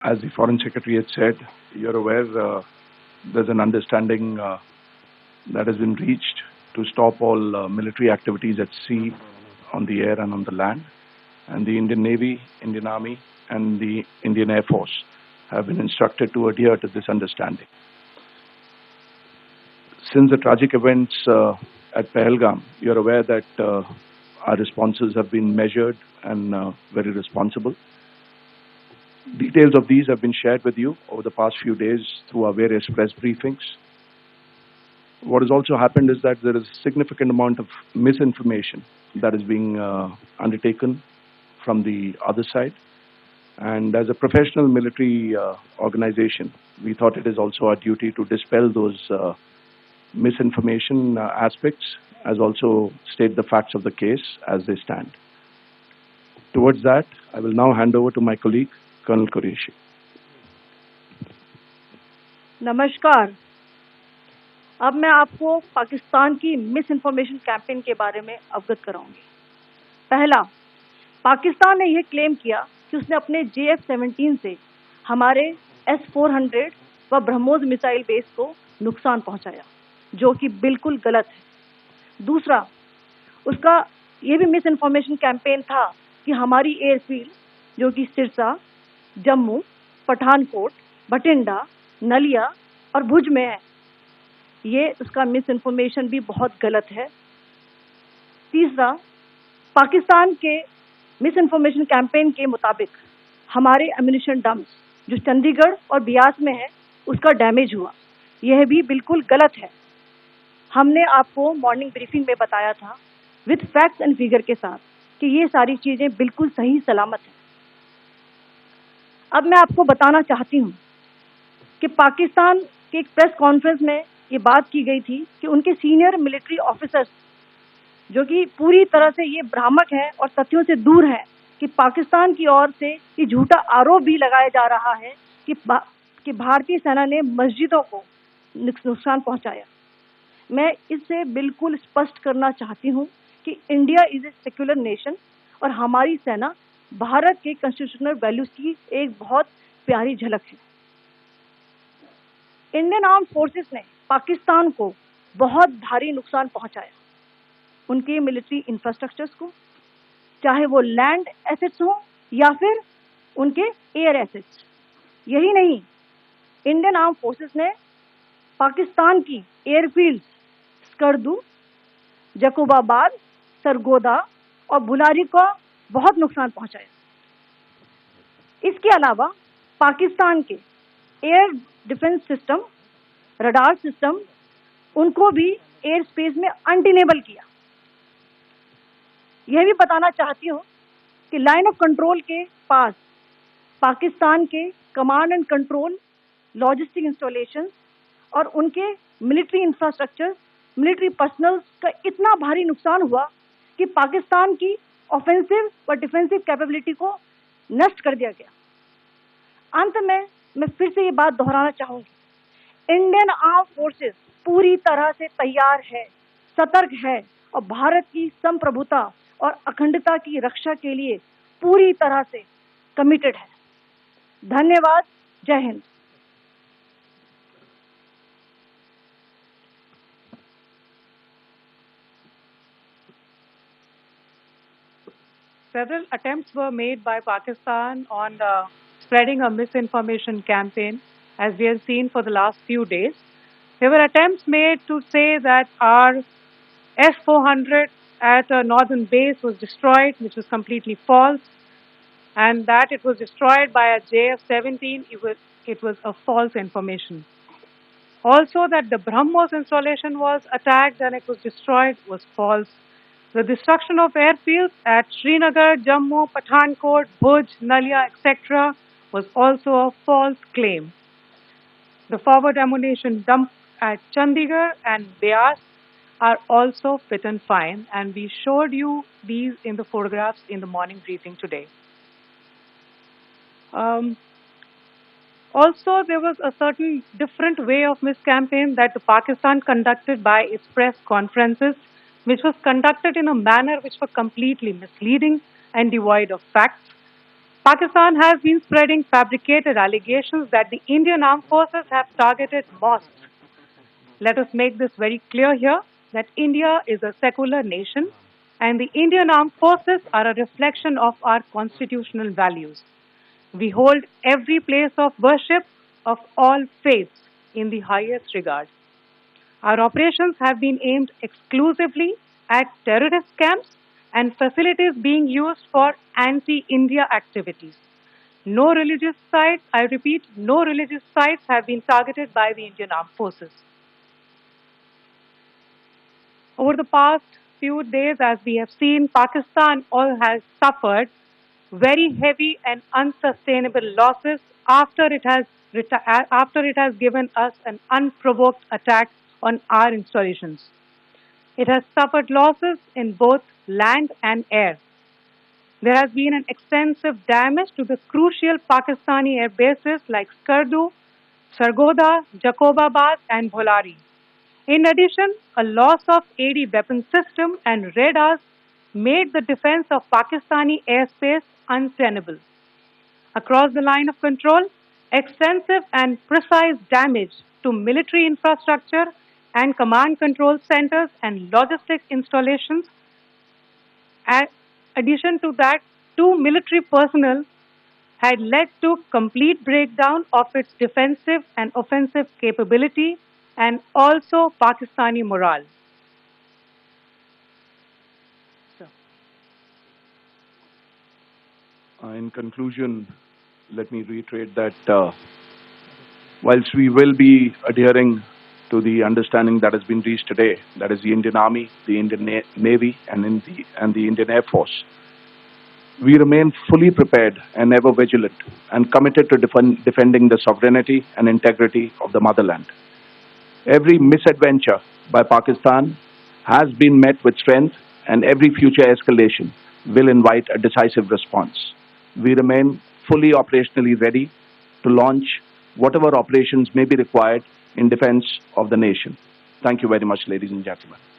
As the Foreign Secretary had said, you're aware there's an understanding that has been reached to stop all military activities at sea, on the air and on the land. And the Indian Navy, Indian Army and the Indian Air Force have been instructed to adhere to this understanding. Since the tragic events at Pahalgam, you're aware that our responses have been measured and very responsible. Details of these have been shared with you over the past few days through our various press briefings. What has also happened is that there is a significant amount of misinformation that is being undertaken from the other side. And as a professional military organization, we thought it is also our duty to dispel those misinformation aspects, as also state the facts of the case as they stand. Towards that, I will now hand over to my colleague, Colonel Qureshi. नमस्कार। अब मैं आपको पाकिस्तान की miss information campaign के बारे में अवगत कराऊंगी। पहला, पाकिस्तान ने यह क्लेम किया कि उसने अपने JF-17 से हमारे S-400 व ब्रह्मोस मिसाइल बेस को नुकसान पहुंचाया, जो कि बिल्कुल गलत है। दूसरा, उसका यह भी मिस इन्फॉर्मेशन कैंपेन था कि हमारी एयरफील्ड, जो कि सिरसा, जम्मू, पठानकोट, बठिंडा, नलिया और भुज में है, ये उसका मिस इन्फॉर्मेशन भी बहुत गलत है। तीसरा, पाकिस्तान के मिस इन्फॉर्मेशन कैंपेन के मुताबिक हमारे एम्यूनिशन डम्प्स जो चंडीगढ़ और बियास में है, उसका डैमेज हुआ, यह भी बिल्कुल गलत है। हमने आपको मॉर्निंग ब्रीफिंग में बताया था विद फैक्ट्स एंड फिगर के साथ कि ये सारी चीजें बिल्कुल सही सलामत हैं। अब मैं आपको बताना चाहती हूँ कि पाकिस्तान के एक प्रेस कॉन्फ्रेंस में ये बात की गई थी कि उनके सीनियर मिलिट्री ऑफिसर्स, जो कि पूरी तरह से ये भ्रामक हैं और तथ्यों से दूर हैं, कि पाकिस्तान की ओर से ये झूठा आरोप भी लगाया जा रहा है कि भारतीय सेना ने मस्जिदों को नुकसान पहुंचाया। मैं इससे बिल्कुल स्पष्ट करना चाहती हूं कि India is a secular nation और हमारी सेना भारत के कॉन्स्टिट्यूशनल वैल्यूज की एक बहुत प्यारी झलक है। इंडियन आर्म फोर्सेस ने पाकिस्तान को बहुत भारी नुकसान पहुंचाया, उनके मिलिट्री इंफ्रास्ट्रक्चर्स को, चाहे वो लैंड एसेट्स हो या फिर उनके एयर एसेट्स। यही नहीं, इंडियन आर्म फोर्सेस ने पाकिस्तान की एयरफील्ड स्कर्दू, जकोबाबाद, सरगोदा और बुलारी को बहुत नुकसान पहुंचाया। इसके अलावा पाकिस्तान के air defence system, radar system, उनको भी एयर स्पेस में अनटेनेबल किया। यह भी बताना चाहती हूँ कि लाइन ऑफ कंट्रोल के पास पाकिस्तान के command and control, logistic installation और उनके मिलिट्री इंफ्रास्ट्रक्चर, मिलिट्री पर्सनल का इतना भारी नुकसान हुआ कि पाकिस्तान की ऑफेंसिव व डिफेंसिव कैपेबिलिटी को नष्ट कर दिया गया। अंत में मैं फिर से ये बात दोहराना चाहूंगी, इंडियन आर्म फोर्सेस पूरी तरह से तैयार है, सतर्क है और भारत की संप्रभुता और अखंडता की रक्षा के लिए पूरी तरह से कमिटेड है। धन्यवाद। जय Hind. Several attempts were made by Pakistan on spreading a misinformation campaign, as we have seen for the last few days. There were attempts made to say that our S-400 at a northern base was destroyed, which was completely false, and that it was destroyed by a JF-17. It was a false information. Also, that the BrahMos installation was attacked and it was destroyed was false. The destruction of airfields at Srinagar, Jammu, Pathankot, Bhuj, Nalia, etc. was also a false claim. The forward ammunition dump at Chandigarh and Beas are also fit and fine, and we showed you these in the photographs in the morning briefing today. Also, there was a certain different way of miscampaign that Pakistan conducted by its press conferences, which was conducted in a manner which was completely misleading and devoid of facts. Pakistan has been spreading fabricated allegations that the Indian Armed Forces have targeted mosques. Let us make this very clear here that India is a secular nation and the Indian Armed Forces are a reflection of our constitutional values. We hold every place of worship of all faiths in the highest regard. Our operations have been aimed exclusively at terrorist camps and facilities being used for anti-India activities. No religious sites, I repeat, no religious sites have been targeted by the Indian Armed Forces. Over the past few days, as we have seen, Pakistan all has suffered very heavy and unsustainable losses after it has given us an unprovoked attack on our installations. It has suffered losses in both land and air. There has been an extensive damage to the crucial Pakistani air bases like Skardu, Sargodha, Jacobabad, and Bholari. In addition, a loss of AD weapon system and radars made the defense of Pakistani airspace untenable. Across the line of control, extensive and precise damage to military infrastructure and command control centers and logistic installations. In addition to that, 2 military personnel had led to complete breakdown of its defensive and offensive capability and also Pakistani morale. In conclusion, let me reiterate that whilst we will be adhering to the understanding that has been reached today, that is the Indian Army, the Indian Navy, and the Indian Air Force, we remain fully prepared and ever vigilant and committed to defending the sovereignty and integrity of the motherland. Every misadventure by Pakistan has been met with strength, and every future escalation will invite a decisive response. We remain fully operationally ready to launch whatever operations may be required in defense of the nation. Thank you very much, ladies and gentlemen.